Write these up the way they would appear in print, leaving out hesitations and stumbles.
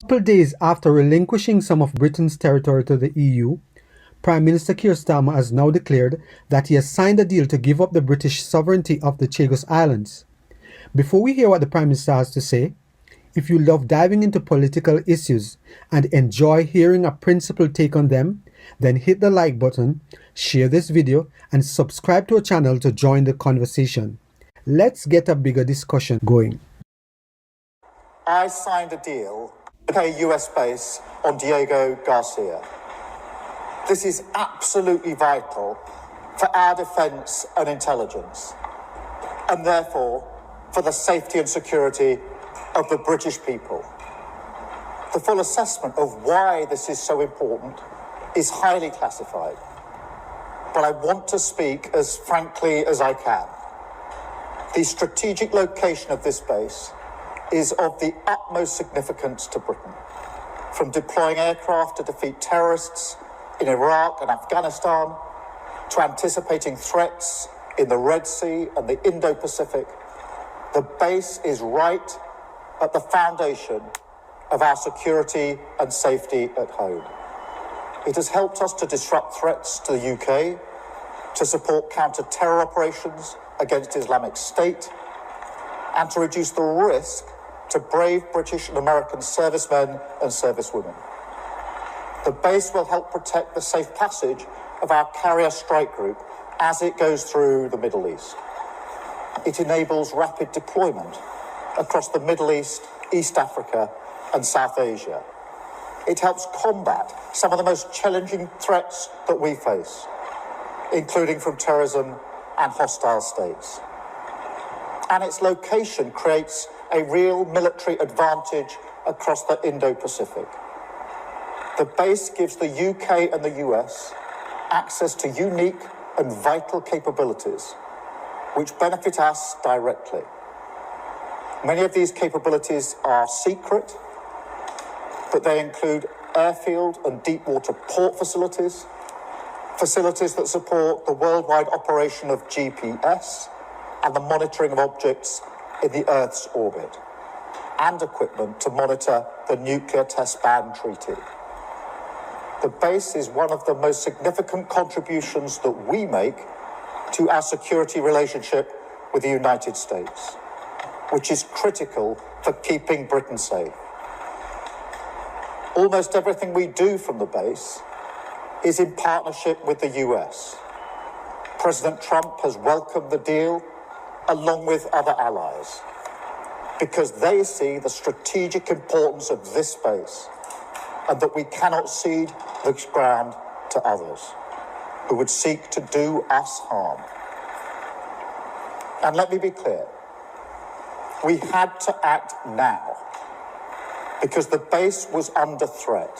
Couple days after relinquishing some of Britain's territory to the EU, Prime Minister Keir Starmer has now declared that he has signed a deal to give up the British sovereignty of the Chagos Islands. Before we hear what the Prime Minister has to say, if you love diving into political issues and enjoy hearing a principled take on them, then hit the like button, share this video, and subscribe to our channel to join the conversation. Let's get a bigger discussion going. I signed a deal with a US base on Diego Garcia. This is absolutely vital for our defence and intelligence, and therefore for the safety and security of the British people. The full assessment of why this is so important is highly classified, but I want to speak as frankly as I can. The strategic location of this base is of the utmost significance to Britain, from deploying aircraft to defeat terrorists in Iraq and Afghanistan, to anticipating threats in the Red Sea and the Indo-Pacific. The base is right at the foundation of our security and safety at home. It has helped us to disrupt threats to the UK, to support counter-terror operations against Islamic State, and to reduce the risk to brave British and American servicemen and servicewomen. The base will help protect the safe passage of our carrier strike group as it goes through the Middle East. It enables rapid deployment across the Middle East, East Africa, and South Asia. It helps combat some of the most challenging threats that we face, including from terrorism and hostile states. And its location creates a real military advantage across the Indo-Pacific. The base gives the UK and the US access to unique and vital capabilities which benefit us directly. Many of these capabilities are secret, but they include airfield and deep-water port facilities, facilities that support the worldwide operation of GPS and the monitoring of objects in the Earth's orbit, and equipment to monitor the Nuclear Test Ban Treaty. The base is one of the most significant contributions that we make to our security relationship with the United States, which is critical for keeping Britain safe. Almost everything we do from the base is in partnership with the US. President Trump has welcomed the deal along with other allies, because they see the strategic importance of this base and that we cannot cede this ground to others who would seek to do us harm. And let me be clear, we had to act now because the base was under threat.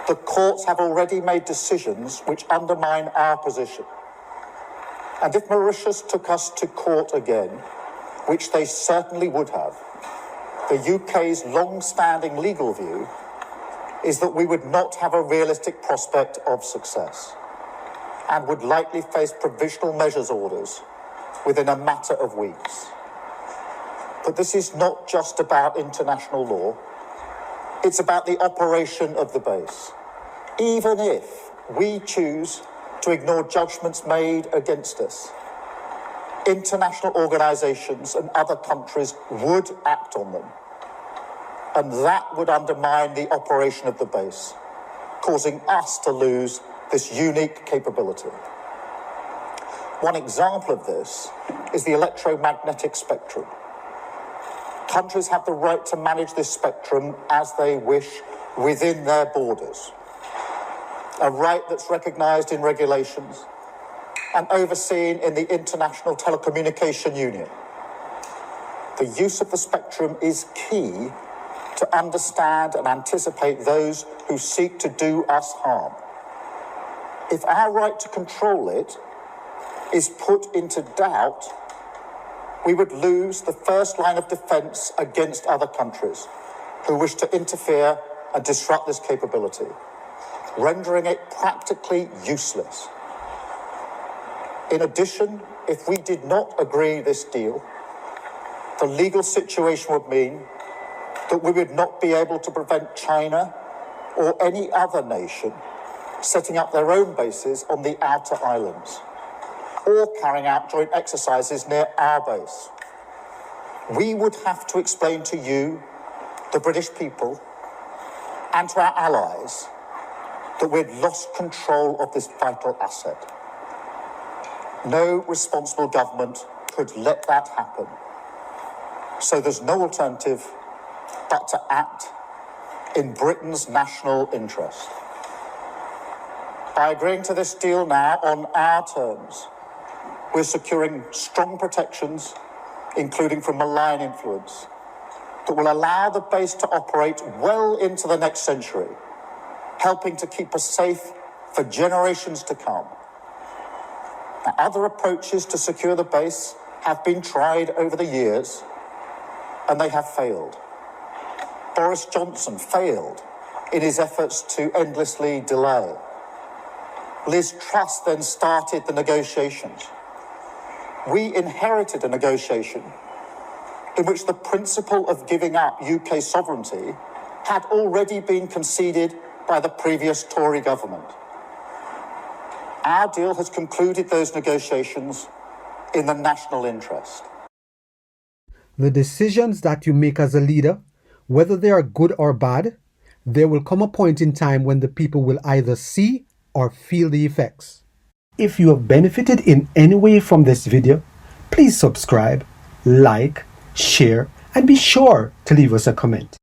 The courts have already made decisions which undermine our position. And if Mauritius took us to court again, which they certainly would have, the UK's long-standing legal view is that we would not have a realistic prospect of success and would likely face provisional measures orders within a matter of weeks. But this is not just about international law. It's about the operation of the base. Even if we choose to ignore judgments made against us, international organisations and other countries would act on them, and that would undermine the operation of the base, causing us to lose this unique capability. One example of this is the electromagnetic spectrum. Countries have the right to manage this spectrum as they wish within their borders, a right that's recognised in regulations and overseen in the International Telecommunication Union. The use of the spectrum is key to understand and anticipate those who seek to do us harm. If our right to control it is put into doubt, we would lose the first line of defence against other countries who wish to interfere and disrupt this capability, rendering it practically useless. In addition, if we did not agree this deal, the legal situation would mean that we would not be able to prevent China or any other nation setting up their own bases on the outer islands or carrying out joint exercises near our base. We would have to explain to you, the British people, and to our allies that we'd lost control of this vital asset. No responsible government could let that happen. So there's no alternative but to act in Britain's national interest. By agreeing to this deal now on our terms, we're securing strong protections, including from malign influence, that will allow the base to operate well into the next century, helping to keep us safe for generations to come. Now, other approaches to secure the base have been tried over the years, and they have failed. Boris Johnson failed in his efforts to endlessly delay. Liz Truss then started the negotiations. We inherited a negotiation in which the principle of giving up UK sovereignty had already been conceded by the previous Tory government. Our deal has concluded those negotiations in the national interest. The decisions that you make as a leader, whether they are good or bad, there will come a point in time when the people will either see or feel the effects. If you have benefited in any way from this video, please subscribe, like, share, and be sure to leave us a comment.